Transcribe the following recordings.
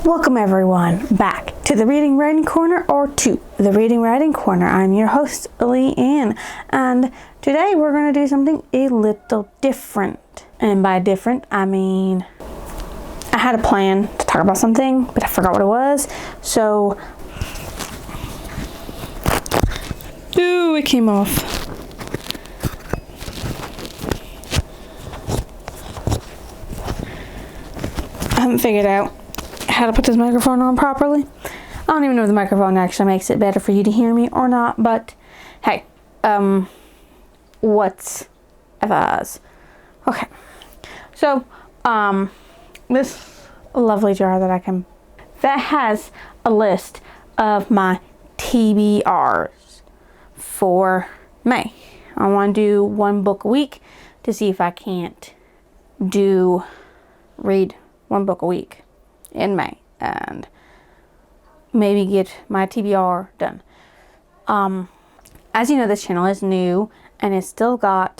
Welcome everyone back to the Reading Writing Corner, or to the Reading Writing Corner. I'm your host, Leanne, and today we're going to do something a little different. And by different, I mean I had a plan to talk about something, but I forgot what it was. So, ooh, it came off. I haven't figured out how to put this microphone on properly. I don't even know if the microphone actually makes it better for you to hear me or not, but hey, what's us? Okay, so this lovely jar that has a list of my TBRs for May. I want to do one book a week to see if I can't read one book a week in May and maybe get my TBR done. As you know, this channel is new and it's still trying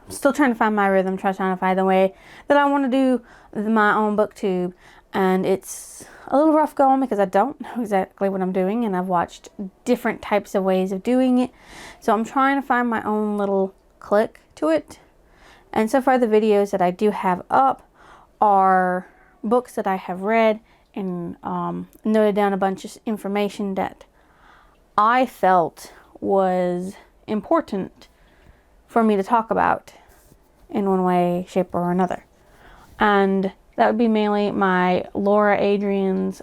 to find my rhythm, trying to find the way that I want to do my own booktube, and it's a little rough going because I don't know exactly what I'm doing, and I've watched different types of ways of doing it, so I'm trying to find my own little click to it. And so far the videos that I do have up are books that I have read and noted down a bunch of information that I felt was important for me to talk about in one way, shape, or another. And that would be mainly my Laura Adrian's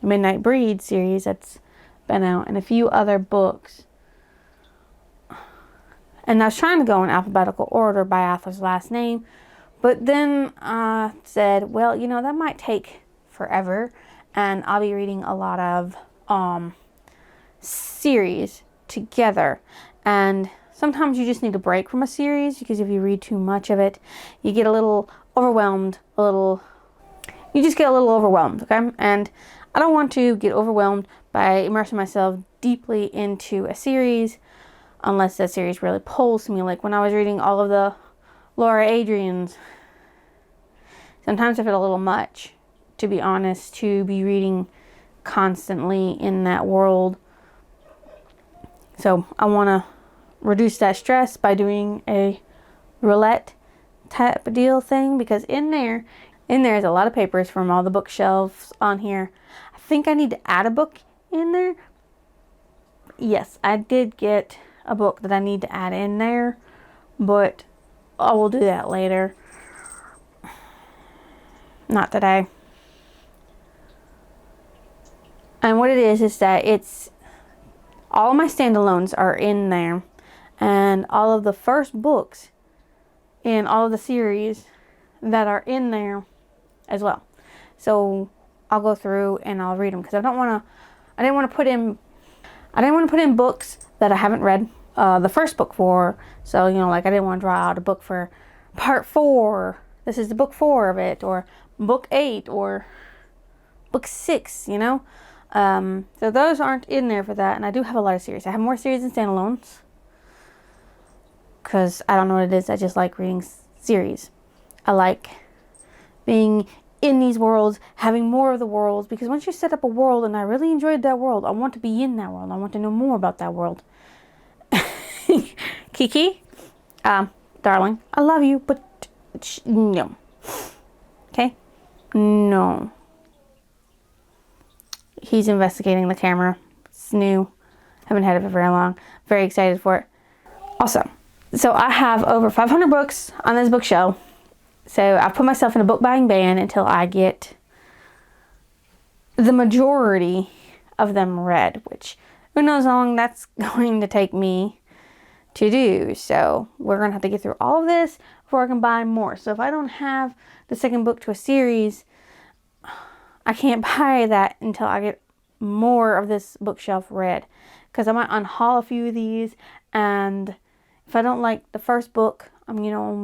Midnight Breed series that's been out, and a few other books. And I was trying to go in alphabetical order by author's last name, but then I said, well, you know, that might take forever, and I'll be reading a lot of series together, and sometimes you just need a break from a series, because if you read too much of it, you get a little overwhelmed, you just get a little overwhelmed, okay? And I don't want to get overwhelmed by immersing myself deeply into a series unless that series really pulls me. Like when I was reading all of the Laura Adrian's, sometimes I feel a little much, to be honest, to be reading constantly in that world. So I want to reduce that stress by doing a roulette type of deal thing, because in there is a lot of papers from all the bookshelves on here. I think I need to add a book in there. Yes, I did get a book that I need to add in there, but I will do that later. Not today. And what it is that it's all my standalones are in there, and all of the first books in all of the series that are in there as well. So I'll go through and I'll read them, because I didn't want to put in books that I haven't read the first book for. So, you know, like I didn't want to draw out a book for part 4. This is the book 4 of it, or book 8, or book 6, you know. So those aren't in there for that. And I do have a lot of series. I have more series than standalones, because I don't know what it is. I just like reading series. I like being in these worlds, having more of the worlds, because once you set up a world and I really enjoyed that world, I want to be in that world. I want to know more about that world. Kiki, darling, I love you, but no. Okay? No. He's investigating the camera. It's new. Haven't had it for very long. Very excited for it. Also, so I have over 500 books on this bookshelf. So I put myself in a book buying ban until I get the majority of them read, which who knows how long that's going to take me to do. So we're going to have to get through all of this before I can buy more. So if I don't have the second book to a series, I can't buy that until I get more of this bookshelf read, because I might unhaul a few of these, and if I don't like the first book, I'm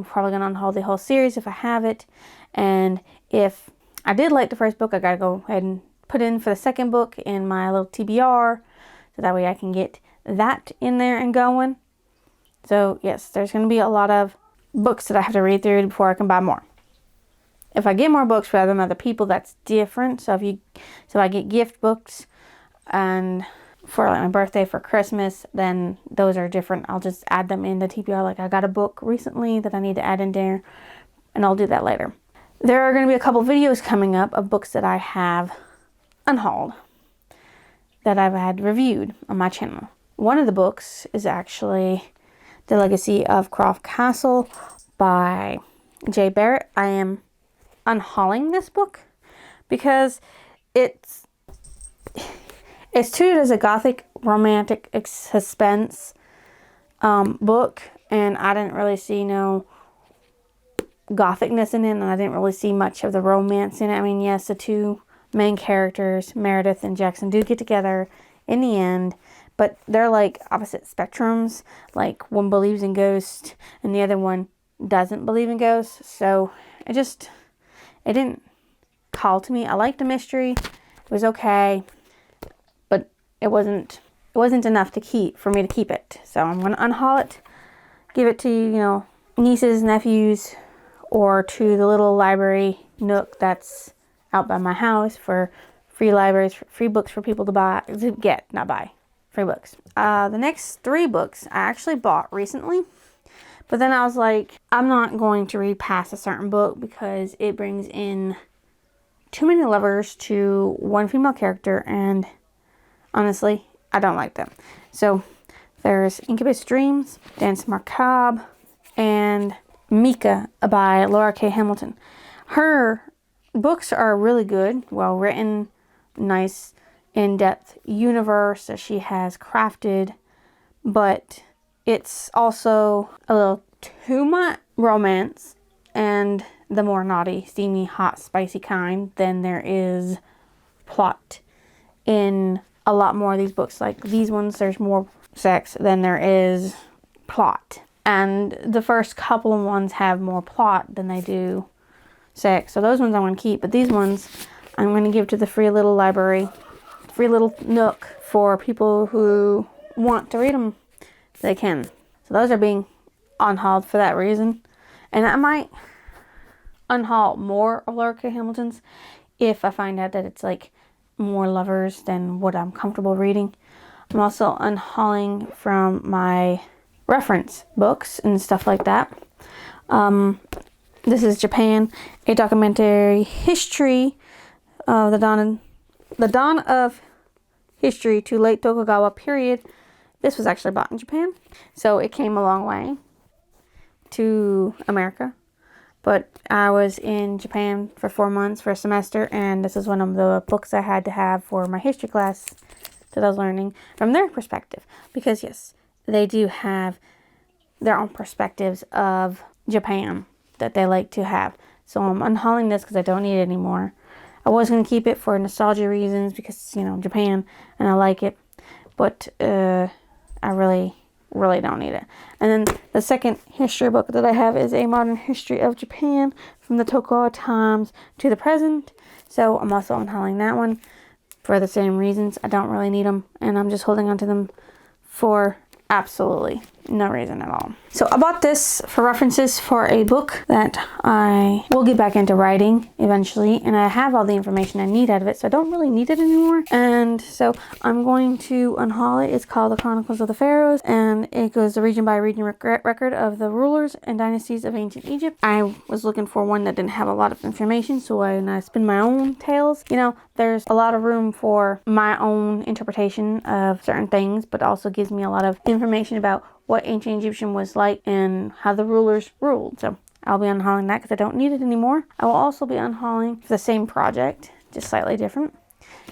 probably going to unhaul the whole series if I have it. And if I did like the first book, I got to go ahead and put in for the second book in my little TBR, so that way I can get that in there and going. So yes, there's going to be a lot of books that I have to read through before I can buy more. If I get more books from other people, that's different. So if I get gift books and for like my birthday, for Christmas, then those are different. I'll just add them in the TBR. Like I got a book recently that I need to add in there, and I'll do that later. There are going to be a couple videos coming up of books that I have unhauled that I've had reviewed on my channel. One of the books is actually The Legacy of Croft Castle by Jay Barrett. I am unhauling this book because it's treated as a gothic romantic suspense book, and I didn't really see no gothicness in it, and I didn't really see much of the romance in it. I mean, yes, the two main characters, Meredith and Jackson, do get together in the end, but they're like opposite spectrums. Like one believes in ghosts and the other one doesn't believe in ghosts. So it didn't call to me. I liked the mystery. It was okay, but it wasn't enough for me to keep it. So I'm going to unhaul it, give it to, nieces, nephews, or to the little library nook that's out by my house for free libraries, free books for people to get, not buy, free books. The next 3 books I actually bought recently, but then I was like, I'm not going to read past a certain book because it brings in too many lovers to one female character, and honestly, I don't like them. So there's Incubus Dreams, Dance Macabre, and Mika by Laura K. Hamilton. Her books are really good, well written, nice in-depth universe that she has crafted, but it's also a little too much romance and the more naughty, steamy, hot, spicy kind than there is plot in a lot more of these books. Like these ones, there's more sex than there is plot, and the first couple of ones have more plot than they do sex, so those ones I want to keep, but these ones I'm going to give to the free little library, free little nook for people who want to read them. They can. So those are being unhauled for that reason, and I might unhaul more of Laura K. Hamilton's if I find out that it's like more lovers than what I'm comfortable reading. I'm also unhauling from my reference books and stuff like that. This is Japan, a documentary history of the dawn of history to late Tokugawa period. This was actually bought in Japan, so it came a long way to America. But I was in Japan for 4 months for a semester, and this is one of the books I had to have for my history class that I was learning from their perspective. Because yes, they do have their own perspectives of Japan that they like to have. So I'm unhauling this because I don't need it anymore. I was going to keep it for nostalgia reasons because, Japan, and I like it. But I really don't need it. And then the second history book that I have is A Modern History of Japan from the Tokugawa times to the present. So I'm also unhauling that one for the same reasons. I don't really need them, and I'm just holding on to them for absolutely no reason at all. So I bought this for references for a book that I will get back into writing eventually, and I have all the information I need out of it, so I don't really need it anymore. And so I'm going to unhaul it. It's called The Chronicles of the Pharaohs, and it goes the region by region record of the rulers and dynasties of ancient Egypt. I was looking for one that didn't have a lot of information, so when I spin my own tales, there's a lot of room for my own interpretation of certain things, but also gives me a lot of information about what ancient Egyptian was like and how the rulers ruled. So I'll be unhauling that because I don't need it anymore. I will also be unhauling for the same project, just slightly different,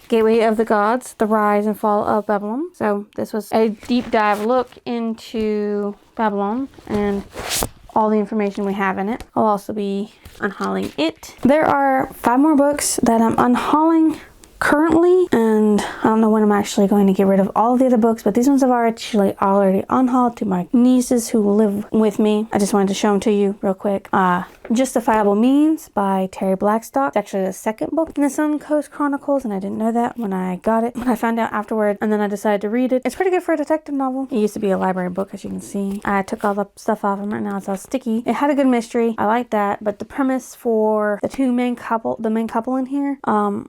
Gateway of the Gods, The Rise and Fall of Babylon. So this was a deep dive look into Babylon and all the information we have in it. I'll also be unhauling it. There are 5 more books that I'm unhauling currently, and I don't know when I'm actually going to get rid of all the other books, but these ones I've already unhauled to my nieces who live with me. I just wanted to show them to you real quick. Justifiable Means by Terry Blackstock. It's actually the second book in the Sun Coast Chronicles, and I didn't know that when I got it. When I found out afterward, and then I decided to read it. It's pretty good for a detective novel. It used to be a library book, as you can see. I took all the stuff off of it, now it's all sticky. It had a good mystery. I like that, but the premise for the main couple in here,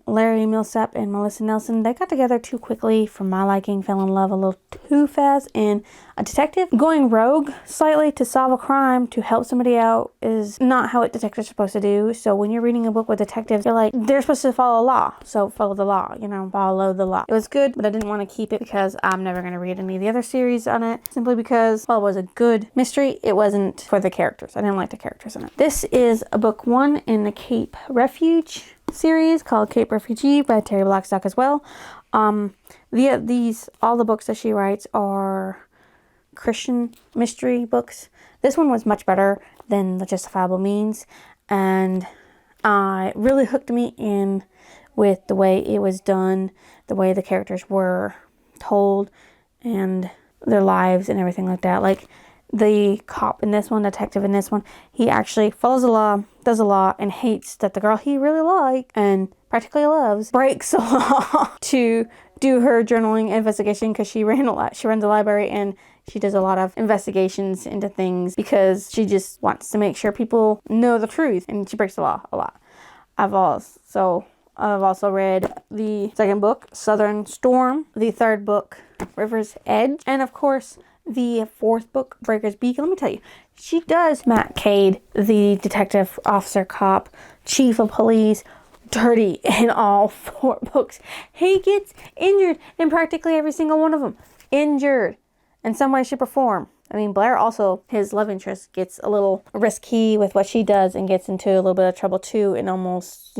Larry Millsap and Melissa Nelson, they got together too quickly for my liking, fell in love a little too fast, and a detective going rogue slightly to solve a crime to help somebody out is not how a detective's supposed to do. So when you're reading a book with detectives, you're like, they're supposed to follow law, so follow the law, follow the law. It was good, but I didn't want to keep it because I'm never going to read any of the other series on it, simply because while it was a good mystery, it wasn't for the characters. I didn't like the characters in it. This is a book 1 in the Cape Refuge series called Cape Refugee by Terry Blackstock as well. All the books that she writes are Christian mystery books. This one was much better than The Justifiable Means, and it really hooked me in with the way it was done, the way the characters were told, and their lives and everything like that. Like the cop in this one, detective in this one, he actually follows the law, does the law, and hates that the girl he really liked and practically loves breaks the law to do her journaling investigation, because she runs a library and she does a lot of investigations into things because she just wants to make sure people know the truth, and she breaks the law a lot. I've also read the second book, Southern Storm, the third book, River's Edge, and of course the fourth book, Breaker's Beacon. Let me tell you, she does Matt Cade, the detective officer, cop, chief of police, dirty in all 4 books. He gets injured in practically every single one of them. Injured in some way, shape, or form. I mean, Blair also, his love interest, gets a little risky with what she does and gets into a little bit of trouble too, and almost,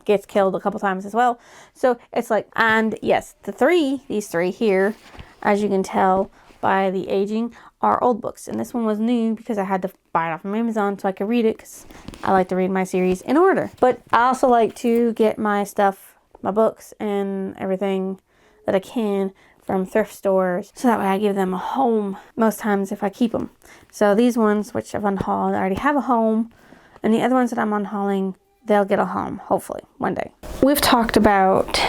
gets killed a couple times as well. So it's like, and yes, these three here, as you can tell by the aging, are old books. And this one was new because I had to buy it off of Amazon so I could read it, because I like to read my series in order. But I also like to get my stuff, my books and everything that I can from thrift stores, so that way I give them a home most times if I keep them. So these ones, which I've unhauled, I already have a home, and the other ones that I'm unhauling, they'll get a home, hopefully, one day. We've talked about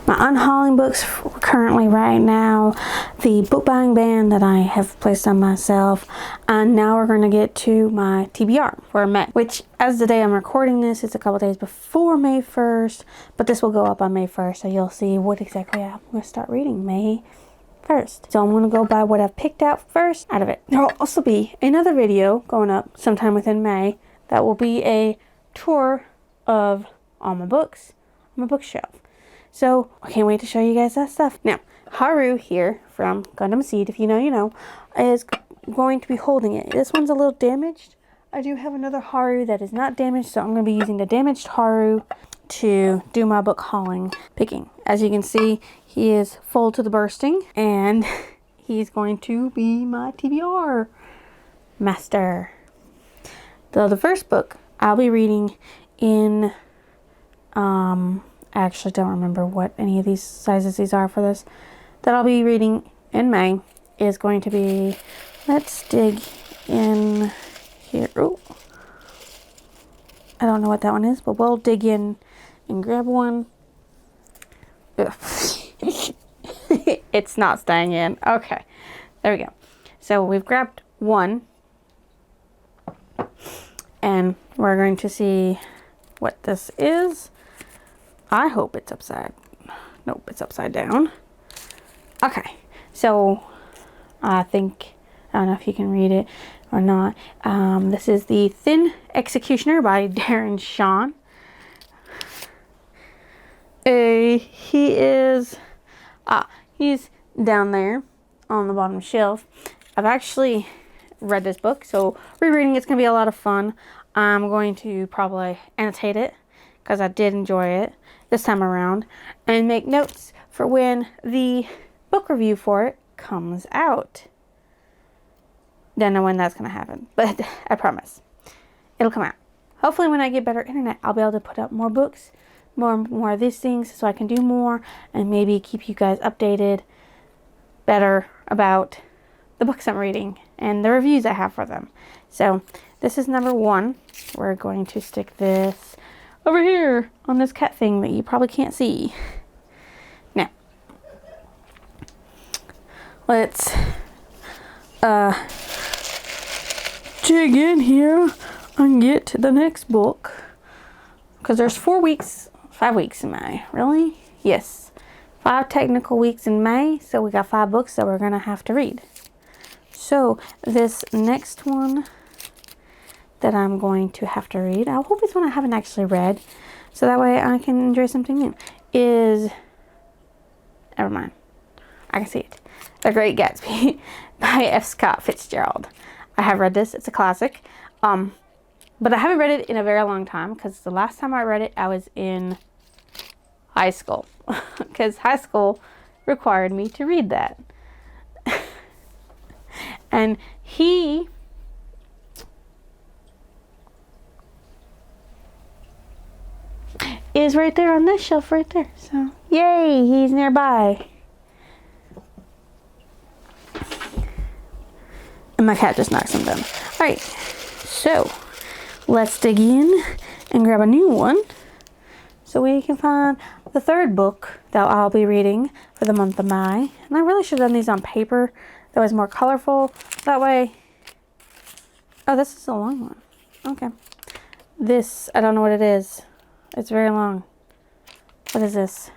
my unhauling books currently right now, the book buying ban that I have placed on myself, and now we're going to get to my TBR for May, which, as the day I'm recording this, it's a couple days before May 1st, but this will go up on May 1st, so you'll see what exactly I'm going to start reading May 1st. So I'm going to go by what I've picked out first out of it. There will also be another video going up sometime within May that will be a tour of all my books on my bookshelf. So I can't wait to show you guys that stuff. Now, Haru here from Gundam Seed, if you know, you know, is going to be holding it. This one's a little damaged. I do have another Haru that is not damaged, so I'm going to be using the damaged Haru to do my book hauling picking. As you can see, he is full to the bursting, and he's going to be my TBR master. The first book I'll be reading in, I actually don't remember what any of these sizes these are for this, that I'll be reading in May is going to be, let's dig in here. Oh, I don't know what that one is, but we'll dig in and grab one. It's not staying in. Okay, there we go. So we've grabbed one, and we're going to see what this is. I hope it's upside. Nope, it's upside down. Okay, so I don't know if you can read it or not. This is The Thin Executioner by Darren Shan. He's down there on the bottom shelf. I've actually read this book, so rereading it's going to be a lot of fun. I'm going to probably annotate it, because I did enjoy it this time around, and make notes for when the book review for it comes out. Don't know when that's going to happen, but I promise it'll come out. Hopefully when I get better internet, I'll be able to put up more books, more of these things, so I can do more and maybe keep you guys updated better about the books I'm reading and the reviews I have for them. So this is number 1. We're going to stick this over here on this cat thing that you probably can't see. Now, let's dig in here and get to the next book. Because there's 5 weeks in May. Really? Yes. 5 technical weeks in May. So we got 5 books that we're going to have to read. So this next one that I'm going to have to read, I hope it's one I haven't actually read, so that way I can enjoy something new, is, never mind, I can see it, The Great Gatsby by F. Scott Fitzgerald. I have read this. It's a classic, but I haven't read it in a very long time, because the last time I read it I was in high school, because high school required me to read that. And he is right there on this shelf right there. So, yay, he's nearby. And my cat just knocked some down. Alright, so let's dig in and grab a new one so we can find the 3rd book that I'll be reading for the month of May. And I really should have done these on paper. That was more colorful. That way. Oh, this is a long one. Okay. This, I don't know what it is. It's very long. What is this?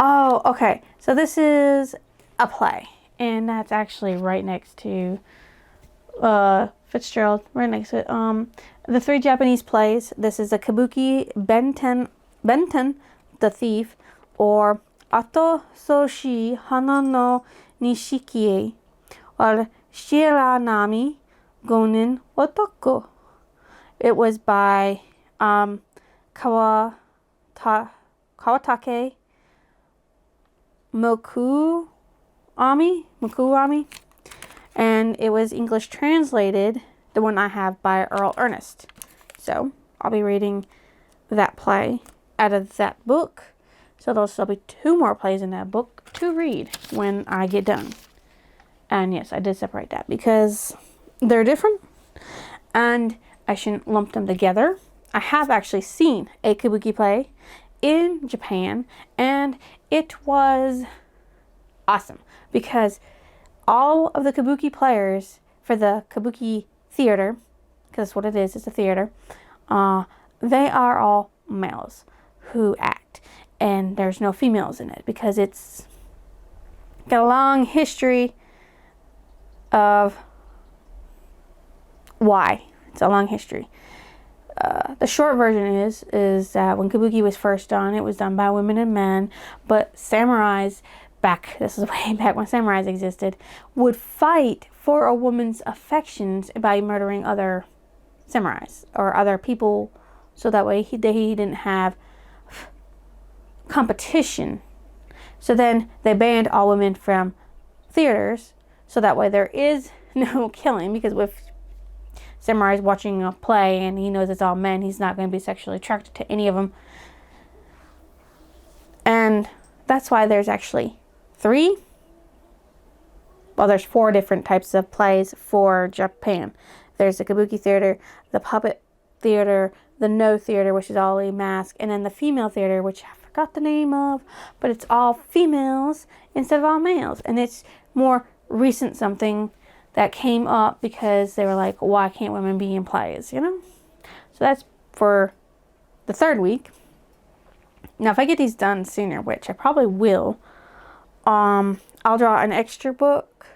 Oh, okay. So this is a play. And that's actually right next to Fitzgerald. Right next to it. The 3 Japanese plays. This is a Kabuki Benten the Thief, or Ato Soshi Hana no Nishikie, or Shiranami Gonin Otoko. It was by Kawatake Mukuami, and it was English translated, the one I have, by Earl Ernest. So I'll be reading that play out of that book. So there'll still be 2 more plays in that book to read when I get done. And yes, I did separate that because they're different and I shouldn't lump them together. I have actually seen a kabuki play in Japan, and it was awesome because all of the kabuki players for the kabuki theater, because that's what it is, it's a theater, they are all males who act, and there's no females in it because it's got a long history of why. It's a long history. The short version is that when kabuki was first done, it was done by women and men, but samurais this is way back when samurais existed, would fight for a woman's affections by murdering other samurais or other people, so that way he didn't have competition. So then they banned all women from theaters, so that way there is no killing, because if samurai's watching a play and he knows it's all men, he's not going to be sexually attracted to any of them. And that's why there's actually there's 4 different types of plays for Japan. There's the kabuki theater, the puppet theater, the no theater, which is all a mask, and then the female theater, which I forgot the name of, but it's all females instead of all males. And it's more recent something that came up because they were like, why can't women be in plays, you know? So that's for the 3rd week. Now, if I get these done sooner, which I probably will, I'll draw an extra book.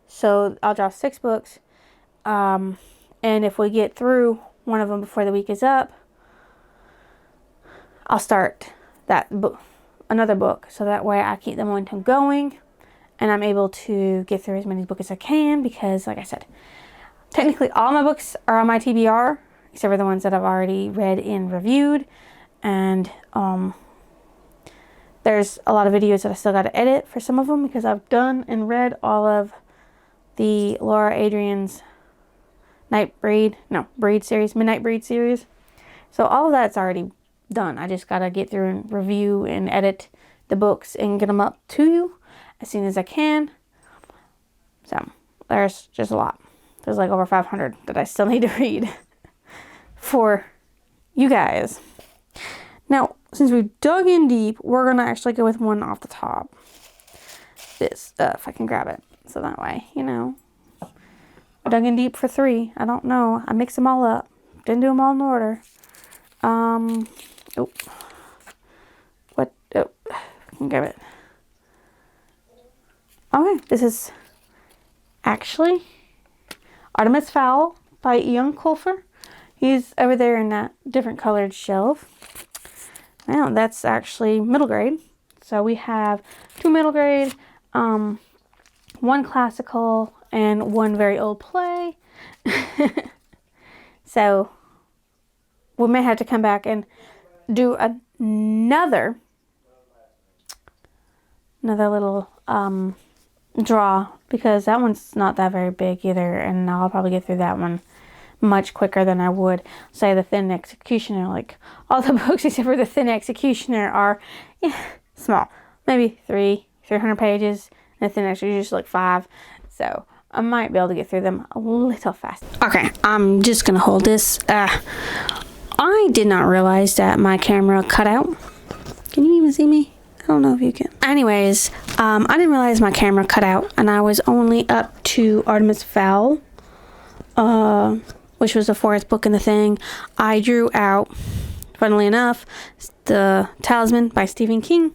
So I'll draw 6 books. And if we get through one of them before the week is up, I'll start that book, another book, so that way I keep the momentum going and I'm able to get through as many books as I can, because like I said, technically all my books are on my TBR, except for the ones that I've already read and reviewed. And there's a lot of videos that I still got to edit for some of them, because I've done and read all of the Laura Adrian's Midnight Breed series. So all of that's already done. I just got to get through and review and edit the books and get them up to you as soon as I can. So there's just a lot. There's like over 500 that I still need to read for you guys. Now, since we've dug in deep, we're going to actually go with one off the top. This, if I can grab it. So that way, you know. I dug in deep for 3. I don't know. I mixed them all up. Didn't do them all in order. Oh. What? Oh, I can grab it. Okay, this is actually Artemis Fowl by Ian Colfer. He's over there in that different colored shelf. Now, that's actually middle grade. So we have 2 middle grade, 1 classical, and 1 very old play. So we may have to come back and do another little draw, because that one's not that very big either, and I'll probably get through that one much quicker than I would, say, the Thin Executioner. Like, all the books except for the Thin Executioner are small. Maybe 300 pages, and the Thin Executioner is like 5. So I might be able to get through them a little fast. Okay, I'm just gonna hold this. I did not realize that my camera cut out. Can you even see me? I don't know if you can. Anyways, I didn't realize my camera cut out, and I was only up to Artemis Fowl, which was the 4th book in the thing. I drew out, funnily enough, The Talisman by Stephen King.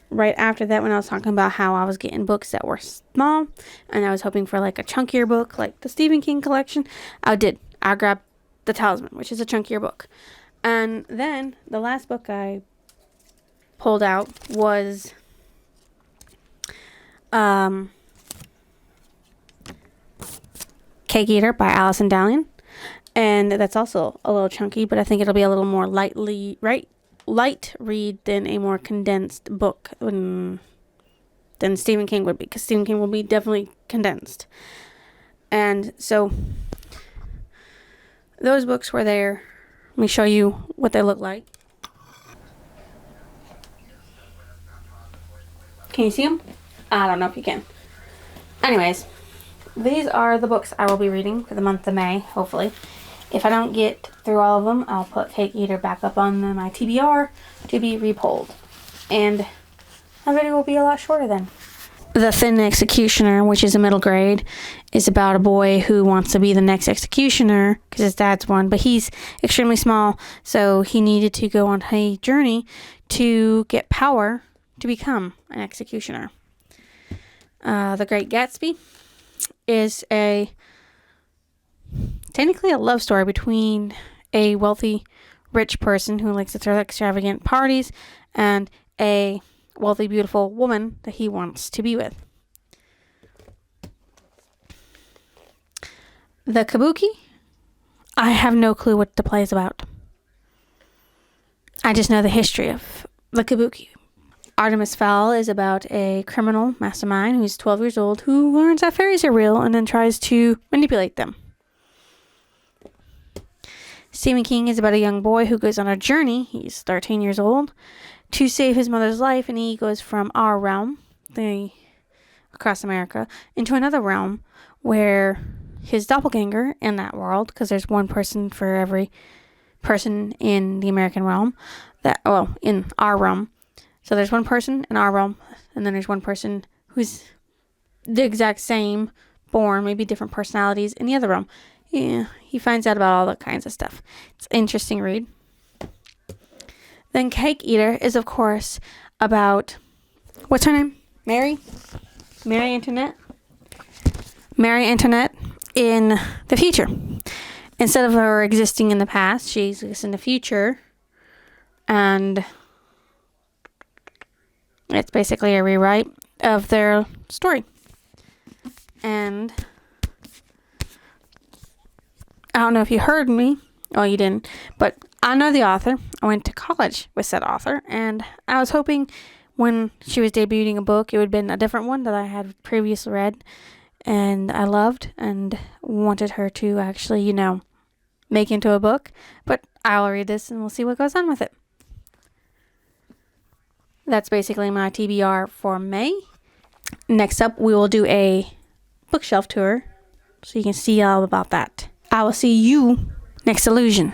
Right after that, when I was talking about how I was getting books that were small, and I was hoping for like a chunkier book, like the Stephen King collection, I grabbed The Talisman, which is a chunkier book. And then the last book I pulled out was Cake Eater by Alison Dallian, and that's also a little chunky, but I think it'll be a little more light read than a more condensed book than Stephen King would be, because Stephen King will be definitely condensed. And so those books were there. Let me show you what they look like. Can you see them? I don't know if you can. Anyways, these are the books I will be reading for the month of May, hopefully. If I don't get through all of them, I'll put Cake Eater back up on my TBR to be repulled. And my video will be a lot shorter then. The Thin Executioner, which is a middle grade, is about a boy who wants to be the next executioner because his dad's one, but he's extremely small, so he needed to go on a journey to get power to become an executioner. The Great Gatsby is technically a love story between a wealthy, rich person who likes to throw extravagant parties and a wealthy, beautiful woman that he wants to be with. The Kabuki, I have no clue what the play is about. I just know the history of the Kabuki. Artemis Fowl is about a criminal mastermind who's 12 years old who learns that fairies are real and then tries to manipulate them. Stephen King is about a young boy who goes on a journey, he's 13 years old, to save his mother's life, and he goes from our realm, across America, into another realm where his doppelganger in that world, because there's one person for every person in the American realm, in our realm. So there's one person in our realm, and then there's one person who's the exact same, born, maybe different personalities in the other realm. Yeah, he finds out about all that kinds of stuff. It's an interesting read. Then Cake Eater is, of course, about, what's her name? Mary Antoinette? Mary Antoinette in the future. Instead of her existing in the past, she exists in the future, and it's basically a rewrite of their story. And I don't know if you heard me. Oh, you didn't. But I know the author. I went to college with said author. And I was hoping when she was debuting a book, it would have been a different one that I had previously read. And I loved and wanted her to actually, make into a book. But I'll read this and we'll see what goes on with it. That's basically my TBR for May. Next up, we will do a bookshelf tour so you can see all about that. I will see you next illusion.